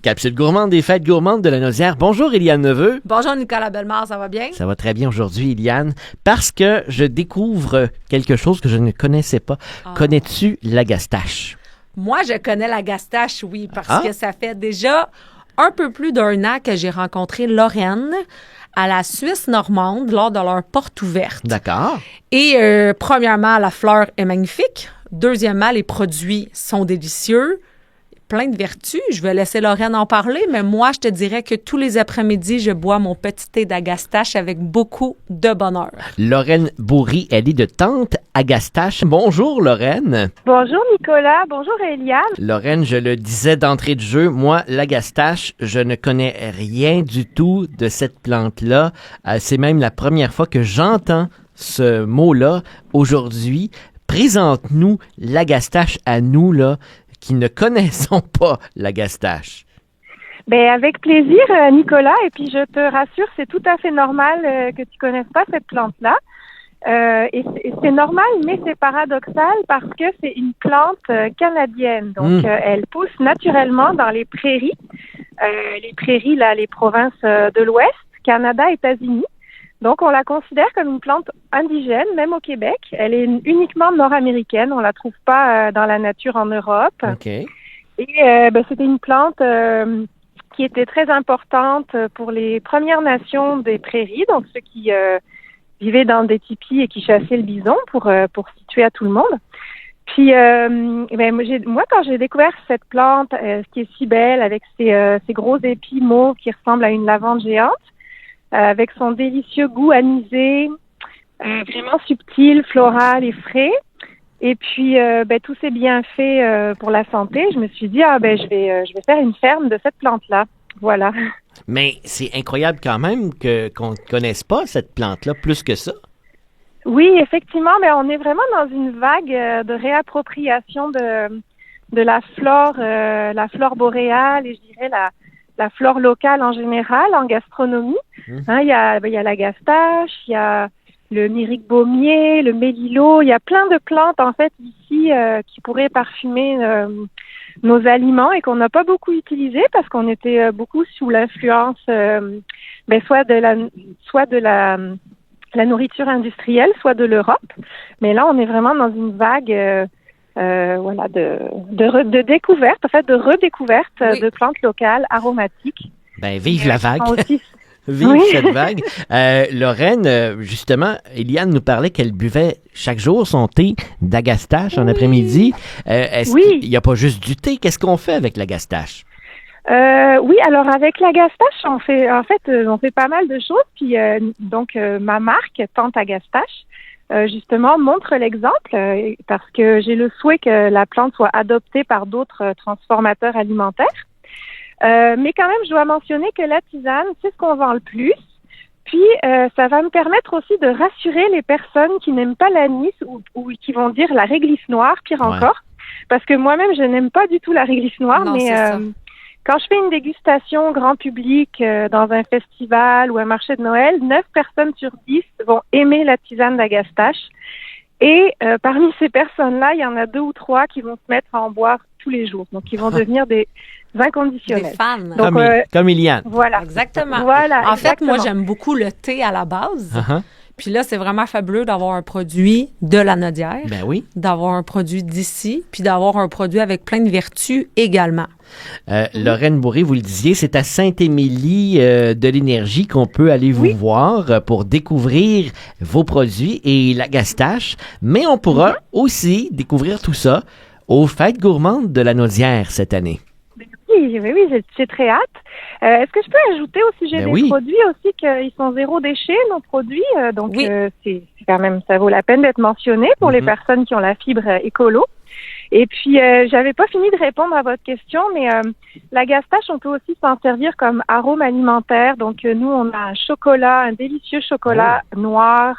Capsule gourmande des fêtes gourmandes de la Naudière. Bonjour, Éliane Neveu. Bonjour, Nicolas Bellemare, ça va bien? Ça va très bien aujourd'hui, Éliane, parce que je découvre quelque chose que je ne connaissais pas. Connais-tu l'agastache? Moi, je connais la gastache, oui, parce que ça fait déjà un peu plus d'un an que j'ai rencontré Lorraine à la Suisse normande lors de leur porte ouverte. D'accord. Et premièrement, la fleur est magnifique. Deuxièmement, les produits sont délicieux. Plein de vertus. Je vais laisser Lorraine en parler, mais moi, je te dirais que tous les après-midi, je bois mon petit thé d'agastache avec beaucoup de bonheur. Lorraine Bourry, elle est de Tente Agastache. Bonjour, Lorraine. Bonjour, Nicolas. Bonjour, Éliane. Lorraine, je le disais d'entrée de jeu, moi, l'agastache, je ne connais rien du tout de cette plante-là. C'est même la première fois que j'entends ce mot-là aujourd'hui. Présente-nous l'agastache à nous, là, qui ne connaissons pas l'agastache. Ben avec plaisir, Nicolas. Et puis je te rassure, c'est tout à fait normal que tu connaisses pas cette plante-là. Et c'est normal, mais c'est paradoxal parce que c'est une plante canadienne. Donc elle pousse naturellement dans les prairies. Les prairies, là, les provinces de l'Ouest, Canada, États-Unis. Donc, on la considère comme une plante indigène, même au Québec. Elle est uniquement nord-américaine. On la trouve pas dans la nature en Europe. OK. Et c'était une plante qui était très importante pour les Premières Nations des prairies, donc ceux qui vivaient dans des tipis et qui chassaient le bison pour situer à tout le monde. Puis, moi, quand j'ai découvert cette plante, qui est si belle, avec ses gros épis mauves qui ressemblent à une lavande géante, avec son délicieux goût anisé, vraiment subtil, floral et frais. Et puis, tous ces bienfaits pour la santé, je me suis dit, je vais faire une ferme de cette plante-là. Voilà. Mais c'est incroyable quand même qu'on ne connaisse pas cette plante-là plus que ça. Oui, effectivement, mais on est vraiment dans une vague de réappropriation de la flore boréale et je dirais la flore locale en général, en gastronomie. Il y a l'agastache, il y a le myrique baumier, le mélilo. Il y a plein de plantes, en fait, ici, qui pourraient parfumer nos aliments et qu'on n'a pas beaucoup utilisées parce qu'on était beaucoup sous l'influence soit de la nourriture industrielle, soit de l'Europe. Mais là, on est vraiment dans une vague de découverte, en fait, de redécouverte de plantes locales aromatiques. Ben, vive la vague. Vive Oui. cette vague. Lorraine, justement, Éliane nous parlait qu'elle buvait chaque jour son thé d'agastache en après-midi. Est-ce qu'il n'y a pas juste du thé? Qu'est-ce qu'on fait avec l'agastache? Oui, alors avec l'agastache, on fait pas mal de choses. Puis ma marque, Tente Agastache, justement, montre l'exemple parce que j'ai le souhait que la plante soit adoptée par d'autres transformateurs alimentaires. Mais quand même, je dois mentionner que la tisane, c'est ce qu'on vend le plus. Puis, ça va me permettre aussi de rassurer les personnes qui n'aiment pas l'anis ou qui vont dire la réglisse noire, pire encore. Parce que moi-même, je n'aime pas du tout la réglisse noire, non, mais quand je fais une dégustation grand public dans un festival ou un marché de Noël, 9 personnes sur 10 vont aimer la tisane d'agastache. Et parmi ces personnes-là, il y en a 2 ou 3 qui vont se mettre à en boire tous les jours. Donc, ils vont devenir des inconditionnels. Des fans. Donc, comme Éliane. Voilà. Exactement. Voilà, en fait, moi, exactement. j'aime beaucoup le thé à la base. Uh-huh. Puis là, c'est vraiment fabuleux d'avoir un produit de la Naudière, Ben oui. d'avoir un produit d'ici, puis d'avoir un produit avec plein de vertus également. Lorraine Bourry, vous le disiez, c'est à Saint-Émilie de l'Énergie qu'on peut aller vous voir pour découvrir vos produits et l'agastache. Mais on pourra aussi découvrir tout ça aux Fêtes gourmandes de la Naudière cette année. Oui, j'ai très hâte. Est-ce que je peux ajouter au sujet des produits aussi qu'ils sont zéro déchet, nos produits? C'est quand même, ça vaut la peine d'être mentionné pour les personnes qui ont la fibre écolo. Et puis, j'avais pas fini de répondre à votre question, mais l'agastache, on peut aussi s'en servir comme arôme alimentaire. Donc, nous, on a un délicieux chocolat noir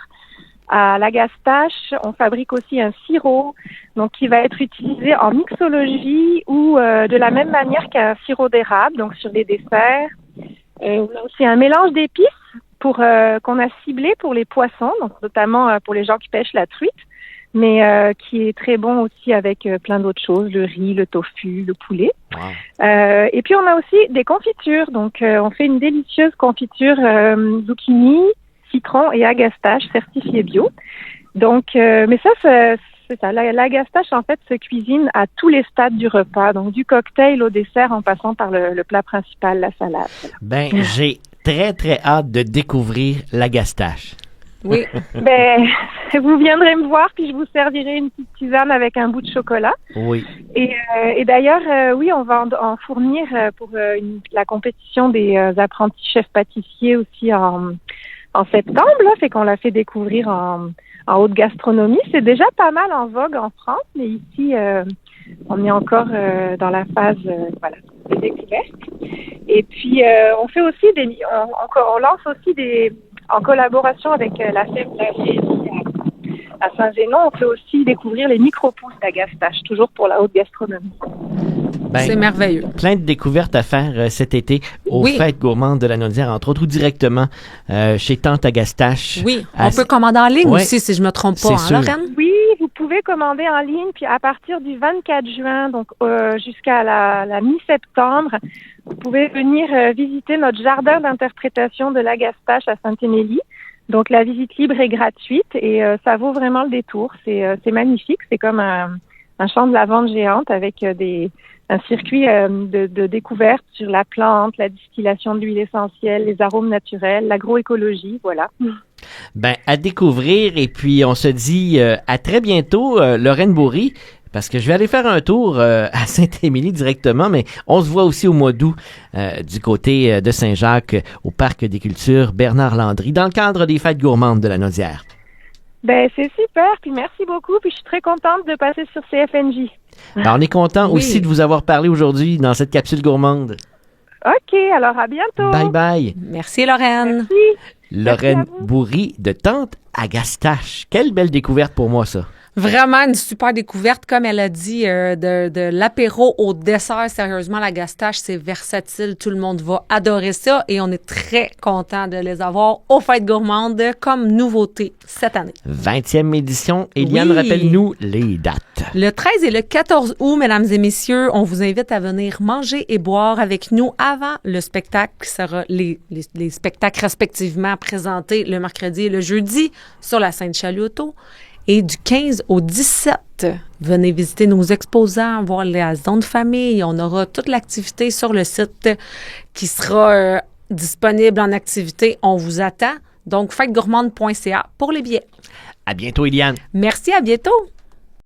à l'agastache. On fabrique aussi un sirop, donc qui va être utilisé en mixologie ou de la même manière qu'un sirop d'érable, donc sur les desserts. On a aussi un mélange d'épices qu'on a ciblé pour les poissons, donc notamment pour les gens qui pêchent la truite. mais qui est très bon aussi avec plein d'autres choses, le riz, le tofu, le poulet. Wow. Et puis on a aussi des confitures, donc on fait une délicieuse confiture zucchini, citron et agastache certifiée bio. Donc, mais ça, c'est ça. L'agastache, en fait, se cuisine à tous les stades du repas, donc du cocktail au dessert en passant par le plat principal, la salade. Ben, j'ai très, très hâte de découvrir l'agastache. Oui. Ben, vous viendrez me voir, puis je vous servirai une petite tisane avec un bout de chocolat. Oui. Et d'ailleurs, oui, on va en fournir pour la compétition des apprentis chefs pâtissiers aussi en septembre, là, fait qu'on l'a fait découvrir en haute gastronomie. C'est déjà pas mal en vogue en France, mais ici, on est encore dans la phase de découverte. Et puis, on fait aussi on lance aussi en collaboration avec la ferme Lavier à Saint-Zénon, on fait aussi découvrir les micro-pousses d'agastache, toujours pour la haute gastronomie. Ben, c'est merveilleux. Plein de découvertes à faire cet été aux Fêtes gourmandes de la Naudière, entre autres, ou directement chez Tante Agastache. Oui, on peut commander en ligne aussi, si je ne me trompe pas, hein, Lorraine? Oui, vous pouvez commander en ligne, puis à partir du 24 juin, donc jusqu'à la mi-septembre, vous pouvez venir visiter notre jardin d'interprétation de l'Agastache à Saint-Émilie. Donc, la visite libre est gratuite et ça vaut vraiment le détour. C'est magnifique. C'est comme un champ de lavande géante avec un circuit de découverte sur la plante, la distillation de l'huile essentielle, les arômes naturels, l'agroécologie, voilà. Ben, à découvrir, et puis on se dit à très bientôt, Lorraine Bourry, parce que je vais aller faire un tour à Saint-Émilie directement, mais on se voit aussi au mois d'août du côté de Saint-Jacques, au Parc des Cultures Bernard Landry, dans le cadre des Fêtes gourmandes de la Naudière. Ben, c'est super, puis merci beaucoup, puis je suis très contente de passer sur CFNJ. Alors, on est content aussi de vous avoir parlé aujourd'hui dans cette capsule gourmande. OK, alors à bientôt. Bye bye. Merci Lorraine. Merci. Lorraine Bourry de Tante Agastache. Quelle belle découverte pour moi, ça. Vraiment une super découverte, comme elle a dit, de l'apéro au dessert. Sérieusement, la gastache, c'est versatile. Tout le monde va adorer ça et on est très content de les avoir aux Fêtes gourmandes comme nouveauté cette année. 20e édition. Eliane, rappelle-nous les dates. Le 13 et le 14 août, mesdames et messieurs, on vous invite à venir manger et boire avec nous avant le spectacle qui sera les spectacles respectivement présentés le mercredi et le jeudi sur la Sainte-Chaloto. Et du 15 au 17, venez visiter nos exposants, voir la zone de famille. On aura toute l'activité sur le site qui sera disponible en activité. On vous attend. Donc, fêtegourmande.ca pour les billets. À bientôt, Eliane. Merci, à bientôt.